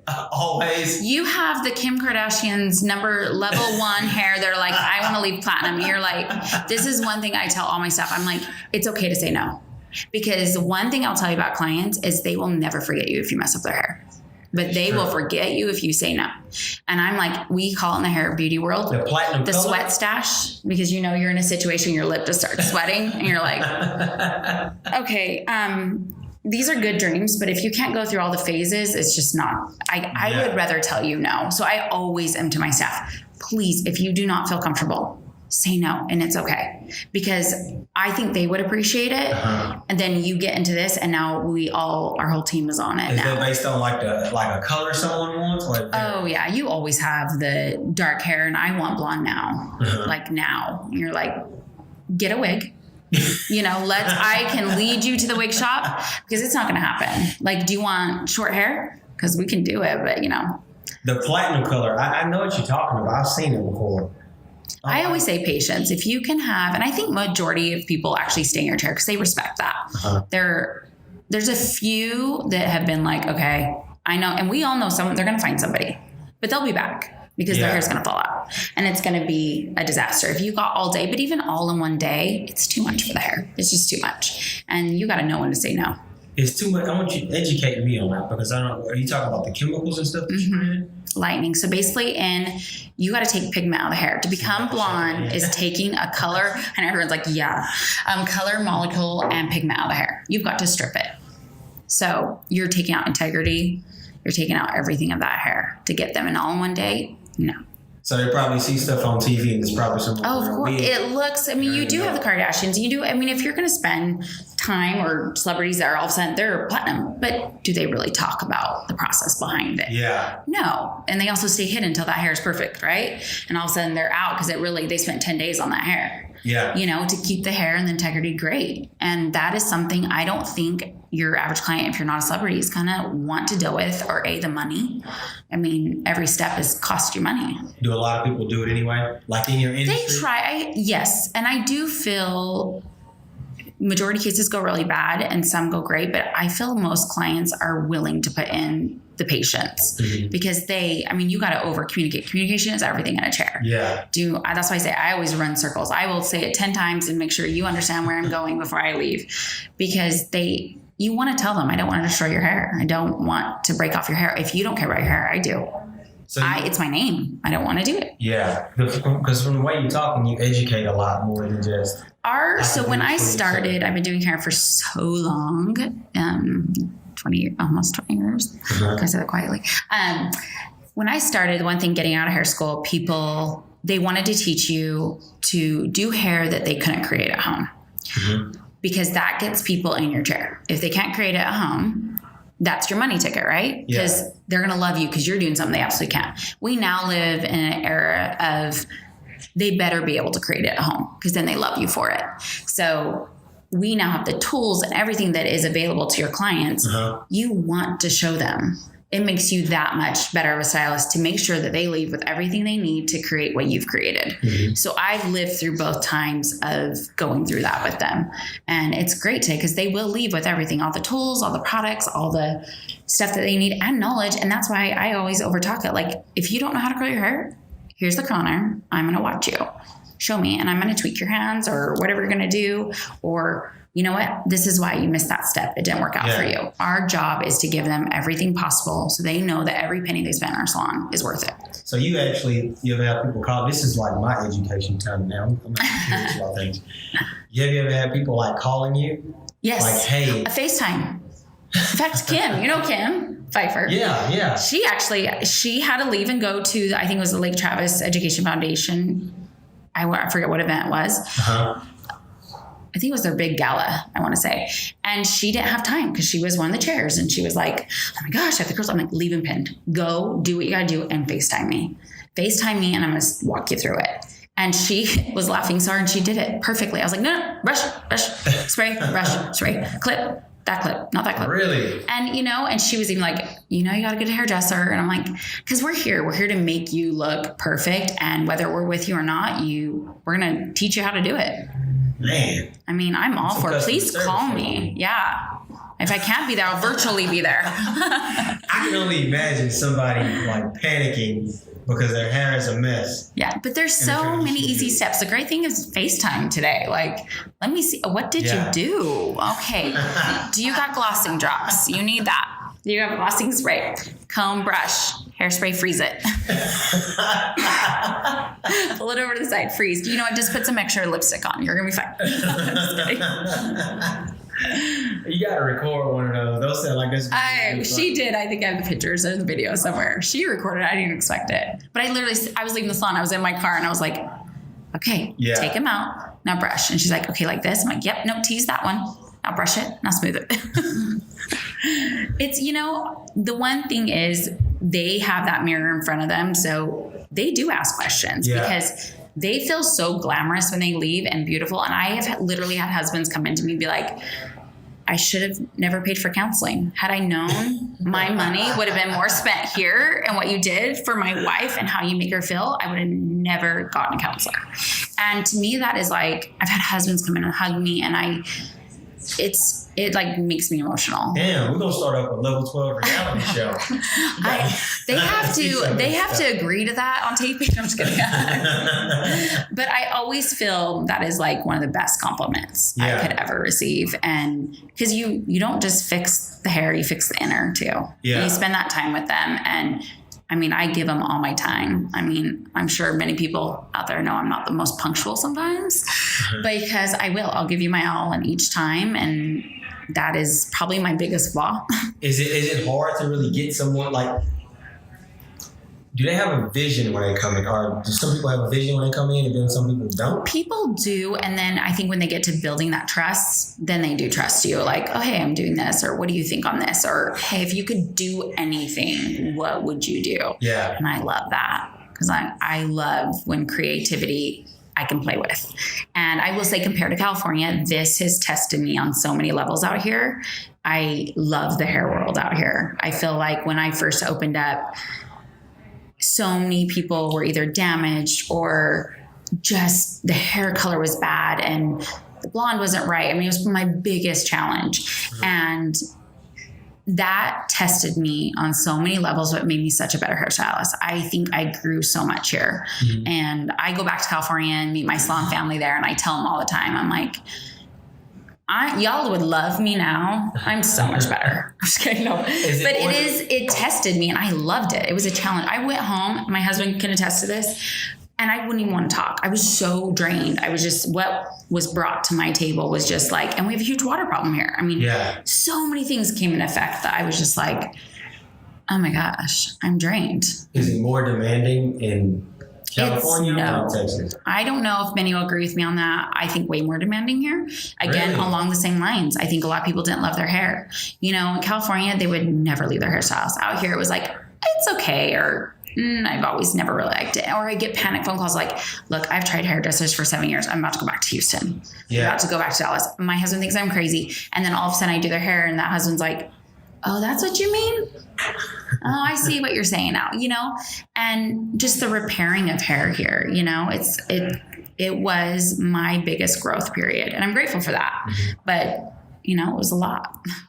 Always. You have the Kim Kardashian's level 1 hair. They're like, I want to leave platinum. You're like, this is one thing I tell all my staff. I'm like, it's okay to say no. Because one thing I'll tell you about clients is they will never forget you if you mess up their hair. But they will forget you if you say no. And I'm like, we call it in the hair beauty world, the platinum color? Sweat stash, because you know you're in a situation, your lip just starts sweating and you're like, okay, these are good dreams, but if you can't go through all the phases, it's just not, I would rather tell you no. So I always am to my staff, please, if you do not feel comfortable, say no, and it's okay. Because I think they would appreciate it. And then you get into this, and now our whole team is on it. Is that based on like a color someone wants? Oh yeah, you always have the dark hair, and I want blonde now. Like now, and you're like, get a wig. I can lead you to the wig shop, because it's not going to happen. Like, do you want short hair? Because we can do it, but The platinum color, I know what you're talking about. I've seen it before. I always say patience. If you can have, and I think majority of people actually stay in your chair because they respect that. There's a few that have been like, okay, I know, and we all know someone, they're going to find somebody, but they'll be back because their hair's going to fall out, and it's going to be a disaster. If you got all day, but even all in one day, it's too much for the hair. It's just too much. And you got to know when to say no. It's too much. I want you to educate me on that, because are you talking about the chemicals and stuff that you in? Lightning. So basically you got to take pigment out of the hair. To become blonde is taking a color, and everyone's like, color molecule and pigment out of the hair. You've got to strip it. So you're taking out integrity. You're taking out everything of that hair to get them in all in one day. No. So they probably see stuff on TV, and it's probably something. Oh, of course. It looks, you do have the Kardashians. You do. If you're going to spend time, or celebrities that are all of a sudden, they're platinum, but do they really talk about the process behind it? Yeah. No. And they also stay hidden until that hair is perfect, right? And all of a sudden they're out because they spent 10 days on that hair. Yeah. To keep the hair and the integrity great. And that is something I don't think your average client, if you're not a celebrity, is going to want to deal with, or the money. Every step is cost you money. Do a lot of people do it anyway? Like in your industry? They try, yes. And I do feel majority cases go really bad and some go great, but I feel most clients are willing to put in the patience because you got to over communicate. Communication is everything in a chair. Yeah. That's why I say I always run circles. I will say it 10 times and make sure you understand where I'm going before I leave, because you want to tell them, I don't want to destroy your hair. I don't want to break off your hair. If you don't care about your hair, I do. So it's my name. I don't want to do it. Yeah. Because from the way you're talking, you educate a lot more than just. So when I started, I've been doing hair for so long, almost 20 years. Can I say that quietly? When I started, one thing getting out of hair school, people, they wanted to teach you to do hair that they couldn't create at home. Because that gets people in your chair. If they can't create it at home, that's your money ticket, right? Because they're going to love you because you're doing something they absolutely can't. We now live in an era of they better be able to create it at home, because then they love you for it. So we now have the tools and everything that is available to your clients. You want to show them. It makes you that much better of a stylist to make sure that they leave with everything they need to create what you've created. So I've lived through both times of going through that with them. And it's great because they will leave with everything, all the tools, all the products, all the stuff that they need, and knowledge. And that's why I always overtalk it. Like, if you don't know how to curl your hair, here's the curl iron. I'm going to watch you. Show me, and I'm going to tweak your hands or whatever you're going to do. Or, you know what? This is why you missed that step. It didn't work out for you. Our job is to give them everything possible so they know that every penny they spend in our salon is worth it. So you ever have people call, this is like my education time now. I'm curious about things. Have you ever had people like calling you? Yes. Like, hey. A FaceTime. In fact, Kim, Kim Pfeiffer. Yeah. She had to leave and go to, I think it was the Lake Travis Education Foundation. I forget what event it was. I think it was their big gala, I want to say. And she didn't have time because she was one of the chairs. And she was like, oh my gosh, I have the girls. I'm like, leave and pinned. Go do what you got to do and FaceTime me. FaceTime me, and I'm going to walk you through it. And she was laughing so hard, and she did it perfectly. I was like, no, brush, spray, brush, spray, clip. That clip, not that clip. Really? And, and she was even like, you got to get a hairdresser. And I'm like, because we're here to make you look perfect. And whether we're with you or not, we're going to teach you how to do it. Man. I'm all for it. Please call me. Yeah. If I can't be there, I'll virtually be there. I can only imagine somebody like panicking because their hair is a mess. Yeah, but there's so many easy steps. The great thing is FaceTime today. Like, let me see. What did you do? Okay. Do you got glossing drops? You need that. Do you have glossing spray? Comb, brush, hairspray, freeze it. Pull it over to the side, freeze. You know what? Just put some extra lipstick on. You're going to be fine. I'm just kidding. You got to record one of those. Those sound like this. She did. I think I have the pictures and the video somewhere. She recorded. I didn't expect it. But I was leaving the salon. I was in my car and I was like, okay, take him out. Now brush. And she's like, okay, like this. I'm like, yep, no, tease that one. Now brush it. Now smooth it. It's, the one thing is they have that mirror in front of them. So they do ask questions because they feel so glamorous when they leave and beautiful. And I have literally had husbands come into me and be like, I should have never paid for counseling. Had I known my money would have been more spent here and what you did for my wife and how you make her feel, I would have never gotten a counselor. And to me, that is like, I've had husbands come in and hug me and it like makes me emotional. Damn, we're gonna start up a level 12 reality show. They have to agree to that on taping. I'm just kidding. But I always feel that is like one of the best compliments I could ever receive. And because you don't just fix the hair, you fix the inner too. Yeah. You spend that time with them. And I mean, I give them all my time. I mean, I'm sure many people out there know I'm not the most punctual sometimes, because I'll give you my all in each time. And that is probably my biggest flaw. Is it hard to really get someone like, do they have a vision when they come in? Or do some people have a vision when they come in and then some people don't? People do. And then I think when they get to building that trust, then they do trust you. Like, oh, hey, I'm doing this. Or what do you think on this? Or, hey, if you could do anything, what would you do? Yeah. And I love that because I love when creativity I can play with. And I will say, compared to California, this has tested me on so many levels out here. I love the hair world out here. I feel like when I first opened up, so many people were either damaged or just the hair color was bad and the blonde wasn't right. I mean, it was my biggest challenge. And that tested me on so many levels, but made me such a better hairstylist. I think I grew so much here. Mm-hmm. And I go back to California and meet my salon family there. And I tell them all the time, I'm like, y'all would love me now. I'm so much better. I'm just kidding. No. It tested me and I loved it. It was a challenge. I went home. My husband can attest to this. And I wouldn't even want to talk. I was so drained. I was just, what was brought to my table was just like, and we have a huge water problem here. I mean, so many things came in effect that I was just like, oh my gosh, I'm drained. Is it more demanding in California or Texas? I don't know if many will agree with me on that. I think way more demanding here. Again, along the same lines. I think a lot of people didn't love their hair. In California, they would never leave their hairstyles. Out here, it was like, it's okay, or I've always never really liked it. Or I get panic phone calls like, look, I've tried hairdressers for 7 years. I'm about to go back to Houston. I'm about to go back to Dallas. My husband thinks I'm crazy. And then all of a sudden I do their hair and that husband's like, oh, that's what you mean? Oh, I see what you're saying now, and just the repairing of hair here, it was my biggest growth period and I'm grateful for that. Mm-hmm. But, it was a lot.